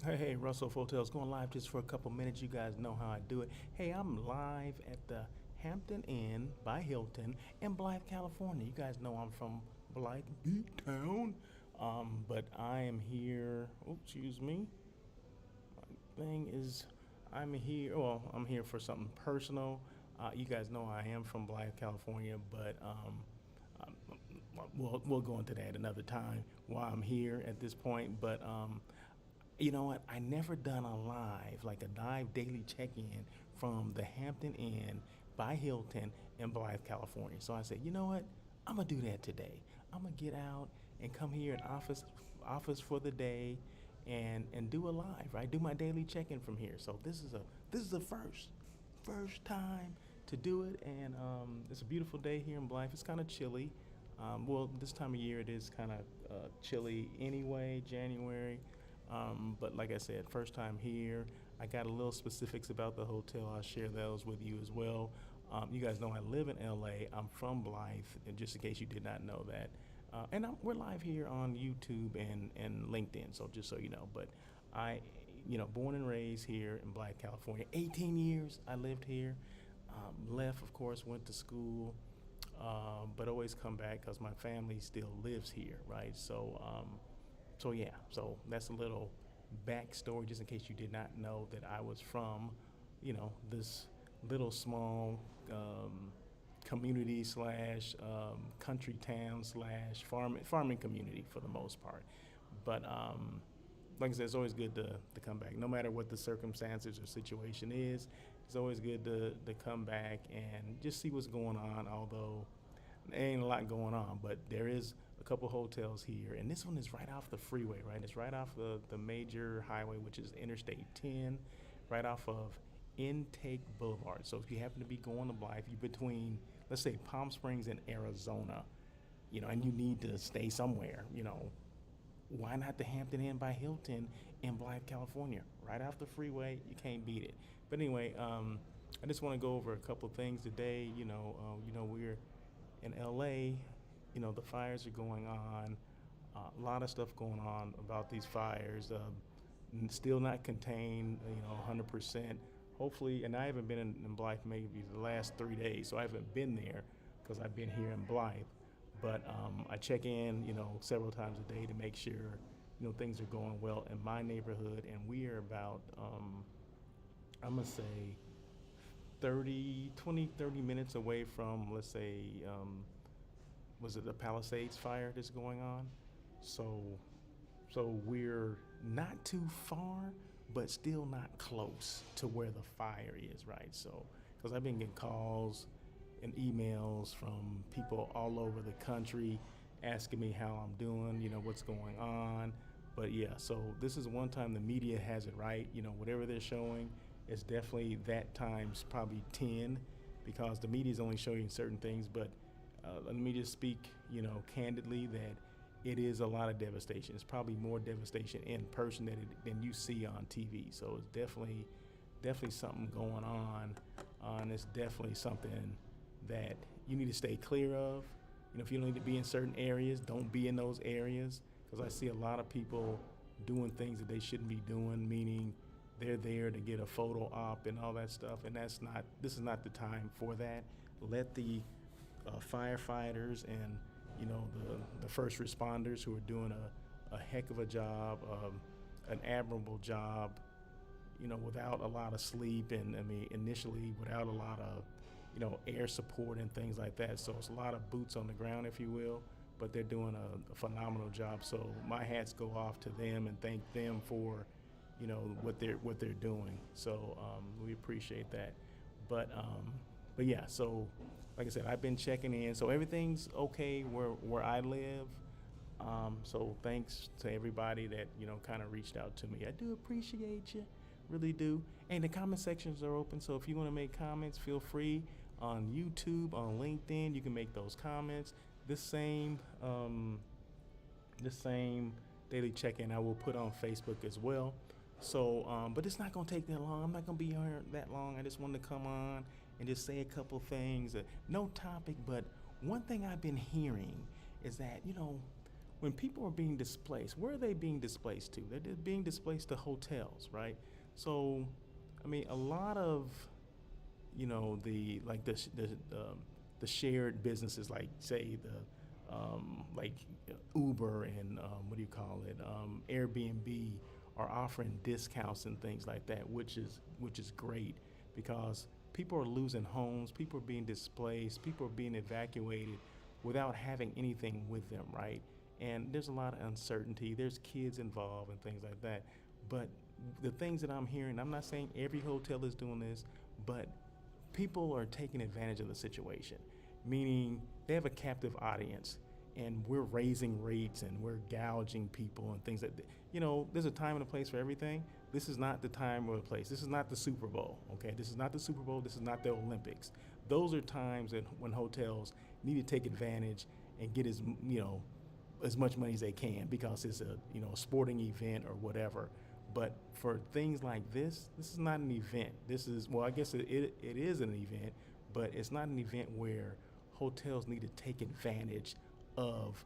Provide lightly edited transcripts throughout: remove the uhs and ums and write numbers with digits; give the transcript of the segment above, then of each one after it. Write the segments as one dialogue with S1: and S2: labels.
S1: Hey, Russell Hotels going live just for a couple minutes. You guys know how I do it. Hey, I'm live at the Hampton Inn by Hilton in Blythe, California. You guys know I'm from Blythe, Beat Town. But I am here. Oh, excuse me. Thing is, I'm here. Well, I'm here for something personal. You guys know I am from Blythe, California, but um, we'll go into that another time while I'm here at this point. But you know what? I never done a live, like a live daily check-in from the Hampton Inn by Hilton in Blythe, California. So I said, you know what? I'm gonna do that today. I'm gonna get out and come here in office for the day and do a live, right? Do my daily check-in from here. So this is a first time to do it, and it's a beautiful day here in Blythe. It's kind of chilly. Well, this time of year it is kind of chilly anyway, January. But like I said, first time here. I got a little specifics about the hotel. I'll share those with you as well. You guys know I live in LA. I'm from Blythe, and just in case you did not know that. We're live here on YouTube and LinkedIn, so just so you know. But born and raised here in Blythe, California. 18 years I lived here. Left, of course, went to school, but always come back because my family still lives here, right? So yeah, so that's a little backstory, just in case you did not know that I was from, this little small community slash country town slash farming community for the most part. But like I said, it's always good to come back, no matter what the circumstances or situation is. It's always good to come back and just see what's going on. Although there ain't a lot going on, but there is a couple hotels here, and this one is right off the freeway, right? It's right off the major highway, which is Interstate 10, right off of Intake Boulevard. So if you happen to be going to Blythe, you're between, let's say, Palm Springs and Arizona, and you need to stay somewhere, why not the Hampton Inn by Hilton in Blythe, California? Right off the freeway, you can't beat it. But anyway, I just want to go over a couple of things today. We're in LA. The fires are going on. A lot of stuff going on about these fires. Still not contained, 100%. Hopefully, and I haven't been in Blythe maybe the last 3 days, so I haven't been there because I've been here in Blythe. But I check in, several times a day to make sure, things are going well in my neighborhood. And we are about, I'm going to say, 30 minutes away from, let's say, was it the Palisades fire that's going on? So we're not too far, but still not close to where the fire is, right? So, because I've been getting calls and emails from people all over the country asking me how I'm doing, what's going on. But yeah, so this is one time the media has it right. Whatever they're showing is definitely that times probably 10, because the media is only showing certain things. But let me just speak, candidly, that it is a lot of devastation. It's probably more devastation in person than you see on TV. So it's definitely something going on. And it's definitely something that you need to stay clear of. If you don't need to be in certain areas, don't be in those areas, because I see a lot of people doing things that they shouldn't be doing, meaning they're there to get a photo op and all that stuff, and this is not the time for that. Let the firefighters and the first responders, who are doing a heck of a job, an admirable job, without a lot of sleep, and initially without a lot of air support and things like that. So it's a lot of boots on the ground, if you will, but they're doing a phenomenal job. So my hats go off to them and thank them for what they're doing. So we appreciate that. But yeah, so like I said, I've been checking in. So everything's okay where I live. So thanks to everybody that kind of reached out to me. I do appreciate you, really do. And the comment sections are open, so if you want to make comments, feel free. On YouTube, on LinkedIn, you can make those comments. This same daily check-in I will put on Facebook as well. So, but it's not gonna take that long. I'm not gonna be here that long. I just wanted to come on and just say a couple things. No topic, but one thing I've been hearing is that when people are being displaced, where are they being displaced to? They're being displaced to hotels, right? So, I mean, a lot of, the like the shared businesses, like say the like Uber and what do you call it, Airbnb, are offering discounts and things like that, which is great because people are losing homes, people are being displaced, people are being evacuated without having anything with them, right? And there's a lot of uncertainty. There's kids involved and things like that. But the things that I'm hearing, I'm not saying every hotel is doing this, but people are taking advantage of the situation, meaning they have a captive audience and we're raising rates and we're gouging people and things like that. There's a time and a place for everything. This is not the time or the place. This is not the Super Bowl, okay? This is not the Super Bowl. This is not the Olympics. Those are times when hotels need to take advantage and get as much money as they can because it's a sporting event or whatever. But for things like this is not an event. This is, well, I guess it is an event, but it's not an event where hotels need to take advantage of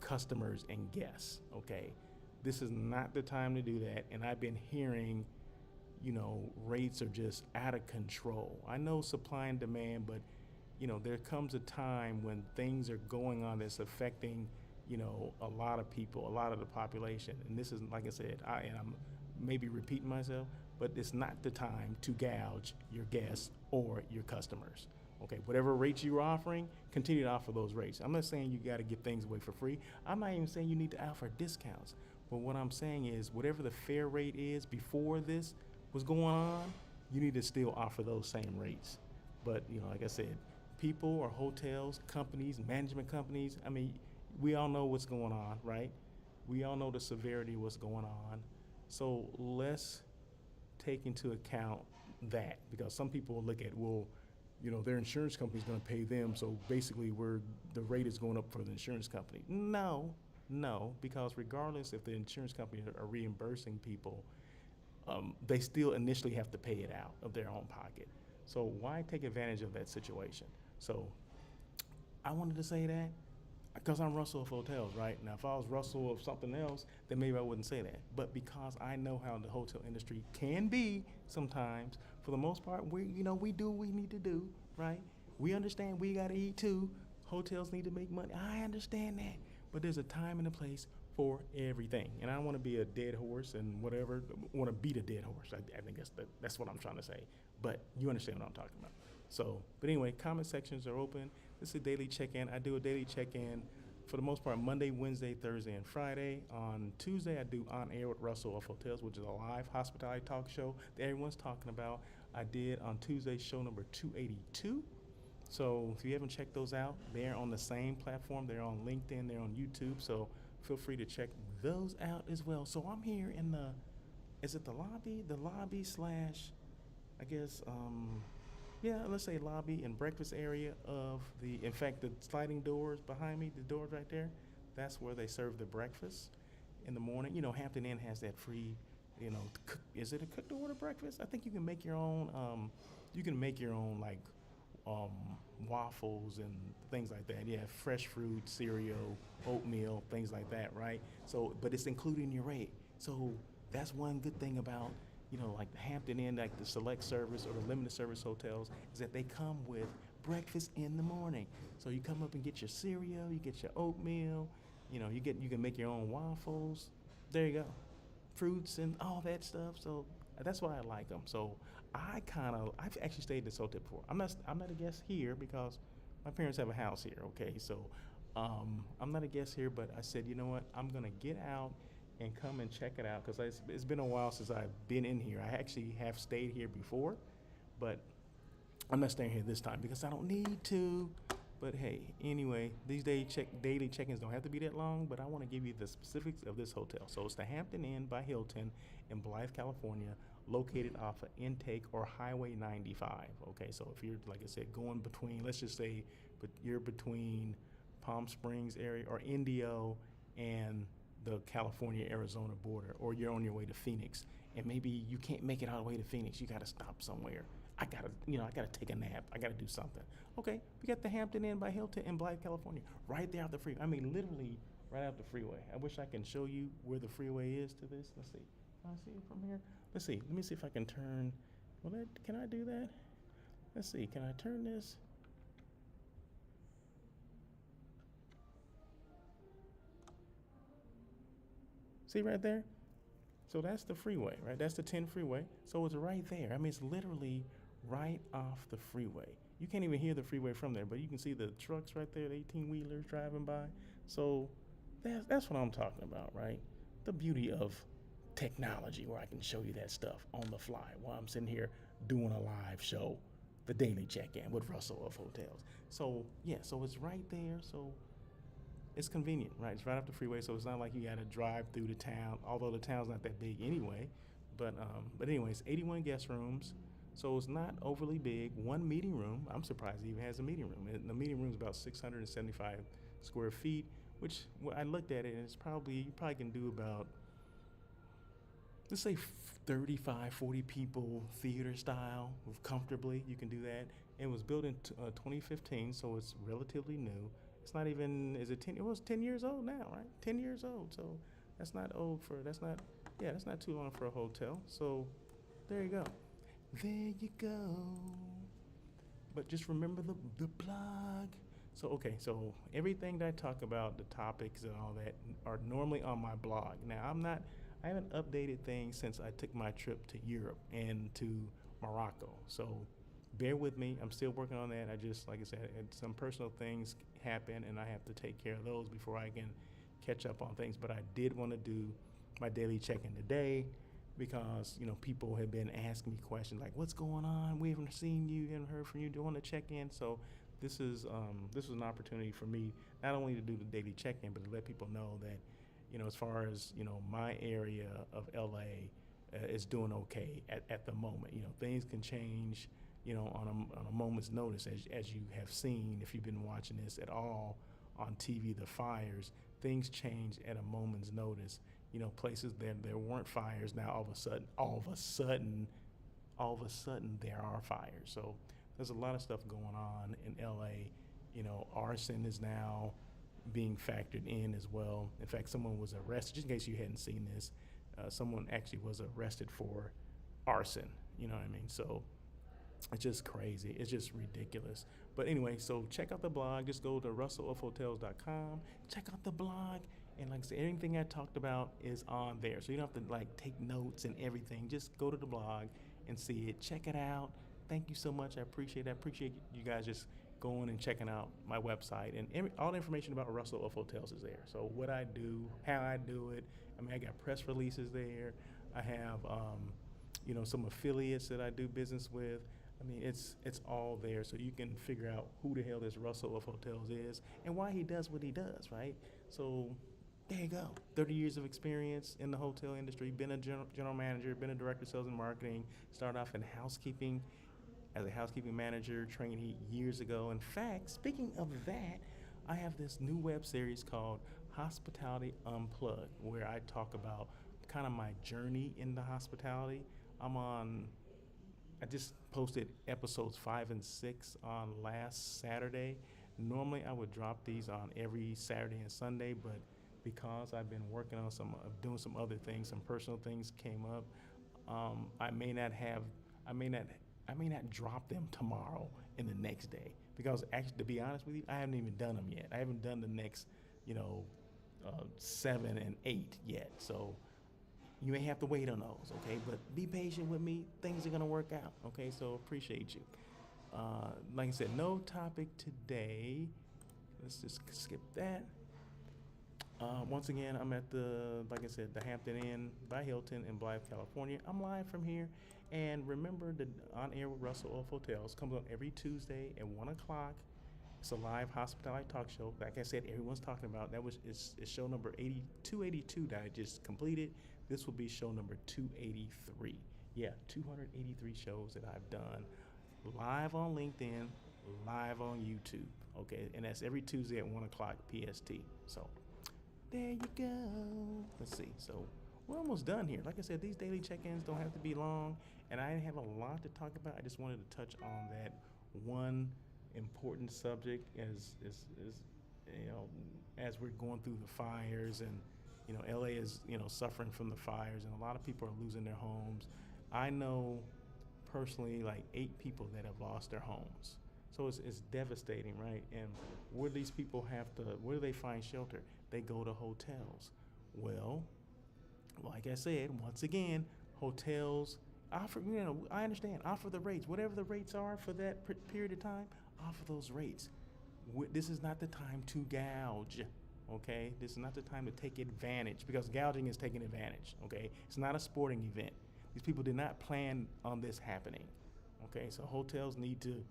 S1: customers and guests, okay? This is not the time to do that. And I've been hearing, rates are just out of control. I know supply and demand, but, there comes a time when things are going on that's affecting, a lot of people, a lot of the population. And this is, like I said, I'm maybe repeating myself, but it's not the time to gouge your guests or your customers. Okay, whatever rates you're offering, continue to offer those rates. I'm not saying you got to give things away for free. I'm not even saying you need to offer discounts. But what I'm saying is whatever the fair rate is before this was going on, you need to still offer those same rates. But, like I said, people or hotels, companies, management companies, I mean, we all know what's going on, right? We all know the severity of what's going on. So let's take into account that, because some people will look at, well, their insurance company's going to pay them, so basically the rate is going up for the insurance company. No, because regardless if the insurance company are reimbursing people, they still initially have to pay it out of their own pocket. So why take advantage of that situation? So I wanted to say that because I'm Russell of hotels, right? Now, if I was Russell of something else, then maybe I wouldn't say that. But because I know how the hotel industry can be sometimes, for the most part, we do what we need to do, right? We understand we got to eat too. Hotels need to make money. I understand that. But there's a time and a place for everything. And I don't want to be a dead horse and whatever, want to beat a dead horse. I think that's what I'm trying to say. But you understand what I'm talking about. So, but anyway, comment sections are open. This is a daily check-in. I do a daily check-in for the most part Monday, Wednesday, Thursday, and Friday. On Tuesday, I do On Air with Russell of Hotels, which is a live hospitality talk show that everyone's talking about. I did on Tuesday show number 282. So if you haven't checked those out, they're on the same platform. They're on LinkedIn, they're on YouTube. So feel free to check those out as well. So I'm here in is it the lobby? The lobby slash, I guess, let's say lobby and breakfast area of in fact, the sliding doors behind me, the doors right there, that's where they serve the breakfast in the morning. Hampton Inn has that free, is it a cooked order breakfast? I think you can make your own, like, waffles and things like that. Yeah, fresh fruit, cereal, oatmeal, things like that, right? So, but it's included in your rate. So that's one good thing about, like the Hampton Inn, like the select service or the limited service hotels, is that they come with breakfast in the morning. So you come up and get your cereal, you get your oatmeal, you can make your own waffles. There you go. Fruits and all that stuff. So that's why I like them. So I've actually stayed in this hotel before. I'm not a guest here because my parents have a house here. Okay, so I'm not a guest here, but I said, you know what, I'm gonna get out and come and check it out because it's been a while since I've been in here. I actually have stayed here before, but I'm not staying here this time because I don't need to. But hey, anyway, these daily check-ins don't have to be that long, but I want to give you the specifics of this hotel. So it's the Hampton Inn by Hilton in Blythe, California, located off of Intake or Highway 95. Okay, so if you're, like I said, going between, let's just say, but you're between Palm Springs area or Indio and the California-Arizona border, or you're on your way to Phoenix, and maybe you can't make it all the way to Phoenix. You got to stop somewhere. I gotta take a nap. I gotta do something. Okay, we got the Hampton Inn by Hilton in Blythe, California, right there out the freeway. I mean, literally right off the freeway. I wish I can show you where the freeway is to this. Let's see. Can I see it from here? Let's see. Let me see if I can turn. Can I do that? Let's see. Can I turn this? See right there? So that's the freeway, right? That's the 10 freeway. So it's right there. I mean, it's literally right off the freeway. You can't even hear the freeway from there, but you can see the trucks right there, the 18-wheelers driving by. So that's what I'm talking about, right? The beauty of technology, where I can show you that stuff on the fly while I'm sitting here doing a live show, the Daily Check-In with Russell of Hotels. So yeah, so it's right there. So it's convenient, right? It's right off the freeway, so it's not like you got to drive through the town. Although the town's not that big anyway, but anyways, 81 guest rooms, so it's not overly big. One meeting room. I'm surprised it even has a meeting room. And the meeting room is about 675 square feet, which I looked at it, and you probably can do about, let's say 35, 40 people theater style comfortably. You can do that. It was built in 2015, so it's relatively new. It's not even, is it 10? It was 10 years old now, right? 10 years old. So that's not that's not too long for a hotel. So there you go. There you go. But just remember the blog. So, okay, so everything that I talk about, the topics and all that, are normally on my blog. Now, I haven't updated things since I took my trip to Europe and to Morocco. So bear with me. I'm still working on that. Like I said, some personal things happen, and I have to take care of those before I can catch up on things. But I did want to do my daily check-in today because, people have been asking me questions like, what's going on? We haven't seen you, haven't heard from you. Do you want to check in? So this was an opportunity for me not only to do the daily check-in, but to let people know that, as far as, my area of LA is doing okay at the moment. Things can change, on a moment's notice, as you have seen, if you've been watching this at all on TV, the fires, things change at a moment's notice. Places there weren't fires, now all of a sudden, there are fires. So there's a lot of stuff going on in LA. Arson is now being factored in as well. In fact, someone was arrested, just in case you hadn't seen this, someone actually was arrested for arson. You know what I mean? So it's just crazy. It's just ridiculous. But anyway, so check out the blog. Just go to russellofhotels.com. Check out the blog. And like I said, everything I talked about is on there. So you don't have to take notes and everything. Just go to the blog and see it. Check it out. Thank you so much. I appreciate it. I appreciate you guys just going and checking out my website. And all the information about Russell of Hotels is there. So what I do, how I do it. I got press releases there. I have, some affiliates that I do business with. It's all there, so you can figure out who the hell this Russell of Hotels is and why he does what he does, right? So there you go. 30 years of experience in the hotel industry, been a general manager, been a director of sales and marketing, started off in housekeeping as a housekeeping manager trainee years ago. In fact, speaking of that, I have this new web series called Hospitality Unplugged, where I talk about kind of my journey in the hospitality. I just posted episodes 5 and 6 on last Saturday. Normally I would drop these on every Saturday and Sunday, but because I've been working on doing some other things, some personal things came up, I may not drop them tomorrow and the next day, because actually, to be honest with you, I haven't even done them yet. I haven't done the next, 7 and 8 yet. So you may have to wait on those, okay? But be patient with me. Things are going to work out, okay? So appreciate you. Like I said, no topic today. Let's just skip that. Once again, I'm at the Hampton Inn by Hilton in Blythe, California. I'm live from here. And remember, the On Air with Russell of Hotels comes on every Tuesday at 1 o'clock. It's a live hospitality talk show. Like I said, everyone's talking about. It's show number 282 that I just completed. This will be show number 283. Yeah, 283 shows that I've done live on LinkedIn, live on YouTube. Okay, and that's every Tuesday at 1 o'clock PST. So there you go. Let's see. So we're almost done here. Like I said, these daily check-ins don't have to be long, and I didn't have a lot to talk about. I just wanted to touch on that one important subject as as we're going through the fires, and LA is suffering from the fires, and a lot of people are losing their homes. I know personally like 8 people that have lost their homes. So it's devastating, right? And where these people where do they find shelter? They go to hotels. Well, like I said, once again, hotels offer, I understand, offer the rates. Whatever the rates are for that period of time, offer those rates. This is not the time to gouge, okay? This is not the time to take advantage, because gouging is taking advantage, okay? It's not a sporting event. These people did not plan on this happening, okay? So hotels need to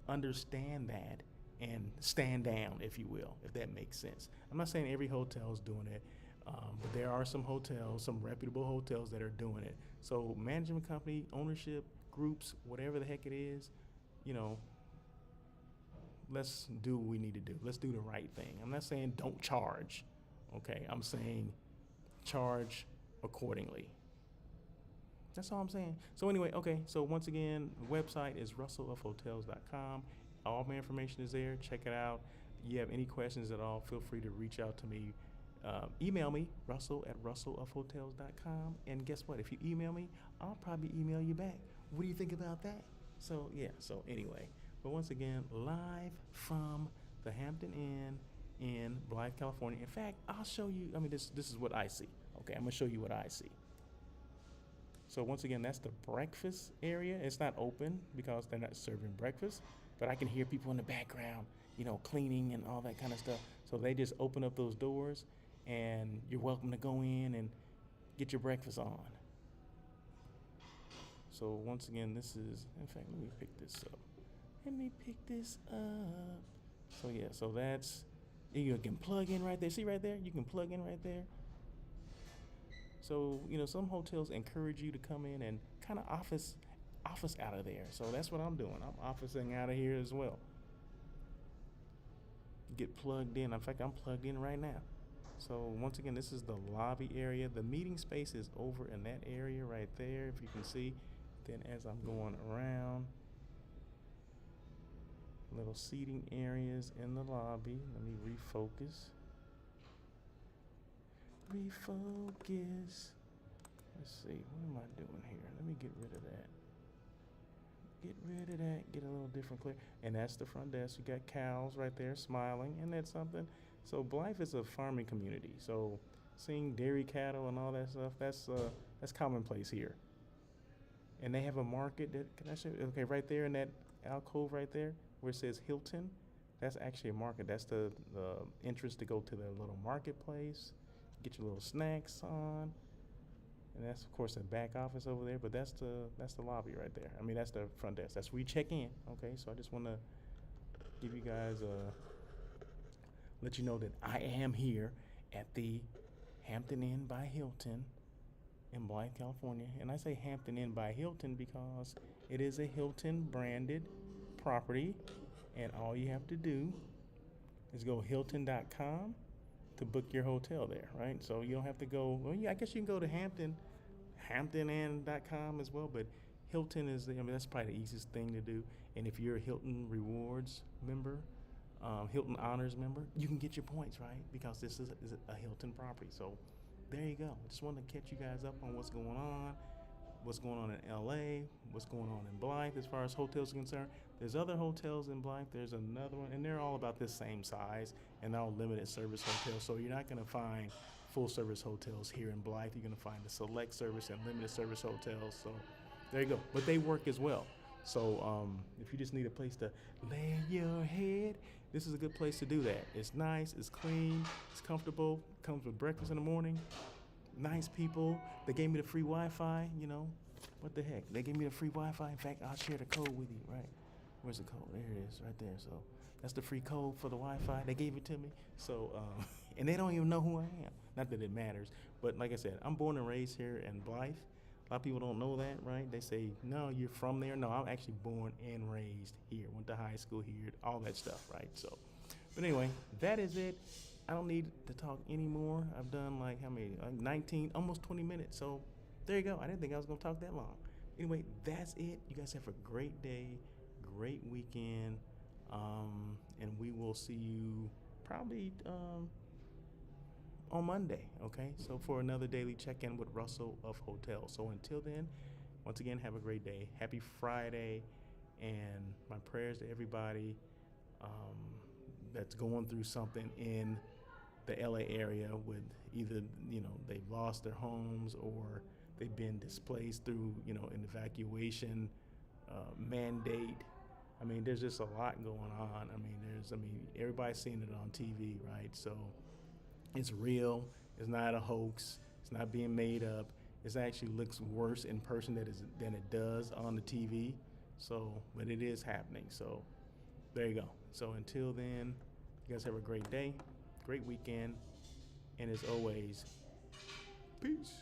S1: understand that and stand down, if you will, if that makes sense. I'm not saying every hotel is doing it, but there are some hotels, some reputable hotels that are doing it. So management company, ownership, groups, whatever the heck it is, let's do what we need to do. Let's do the right thing. I'm not saying don't charge, okay? I'm saying charge accordingly. That's all I'm saying. So anyway, okay, so once again, the website is russellofhotels.com. All my information is there. Check it out. You have any questions at all, feel free to reach out to me. Email me, russell@russellofhotels.com. And guess what? If you email me, I'll probably email you back. What do you think about that? So, yeah, so anyway. But once again, live from the Hampton Inn in Blythe, California. In fact, I'll show you, this is what I see. Okay, I'm going to show you what I see. So once again, that's the breakfast area. It's not open because they're not serving breakfast, but I can hear people in the background, cleaning and all that kind of stuff. So they just open up those doors, and you're welcome to go in and get your breakfast on. So once again, this is, in fact, let me pick this up. So yeah, so that's, you can plug in right there. See right there? You can plug in right there. So, some hotels encourage you to come in and kind of office out of there. So that's what I'm doing. I'm officing out of here as well. Get plugged in. In fact, I'm plugged in right now. So once again, this is the lobby area. The meeting space is over in that area right there, if you can see. Then as I'm going around, little seating areas in the lobby. Let me refocus. Let's see, what am I doing here? Let me get rid of that. Get a little different clear. And that's the front desk. You got cows right there smiling. Isn't that something? So Blythe is a farming community. So seeing dairy cattle and all that stuff, that's commonplace here. And they have a market that, can I show you? Okay, right there in that alcove right there where it says Hilton, that's actually a market. That's the entrance to go to the little marketplace. Get your little snacks on, and that's of course the back office over there. But that's the lobby right there. That's the front desk. That's where you check in. Okay, so I just want to give you guys let you know that I am here at the Hampton Inn by Hilton in Blythe, California. And I say Hampton Inn by Hilton because it is a Hilton branded property, and all you have to do is go Hilton.com to book your hotel there, right? So you don't have to go, well, yeah, I guess you can go to Hampton.com as well, but Hilton is, that's probably the easiest thing to do. And if you're a Hilton Rewards member, Hilton Honors member, you can get your points, right? Because this is a Hilton property. So there you go. Just want to catch you guys up on what's going on in LA, what's going on in Blythe as far as hotels are concerned. There's other hotels in Blythe. There's another one, and they're all about this same size, and they're all limited service hotels. So you're not going to find full service hotels here in Blythe. You're going to find the select service and limited service hotels. So there you go. But they work as well. So if you just need a place to lay your head, this is a good place to do that. It's nice, it's clean, it's comfortable, comes with breakfast in the morning. Nice people. They gave me the free Wi-Fi, What the heck? They gave me the free Wi-Fi. In fact, I'll share the code with you, right? Where's the code? There it is, right there. So that's the free code for the Wi-Fi. They gave it to me. So, and they don't even know who I am. Not that it matters. But like I said, I'm born and raised here in Blythe. A lot of people don't know that, right? They say, no, you're from there. No, I'm actually born and raised here. Went to high school here, all that stuff, right? So, but anyway, that is it. I don't need to talk anymore. I've done like 19, almost 20 minutes. So there you go. I didn't think I was going to talk that long. Anyway, that's it. You guys have a great day, great weekend. And we will see you probably on Monday, okay? So for another daily check-in with Russell of Hotel. So until then, once again, have a great day. Happy Friday, and my prayers to everybody that's going through something in the LA area with either, they've lost their homes or they've been displaced through, an evacuation mandate. I mean, there's just a lot going on. Everybody's seeing it on TV, right? So it's real. It's not a hoax. It's not being made up. It actually looks worse in person than it does on the TV. So, but it is happening. So there you go. So until then, you guys have a great day, great weekend, and as always, peace.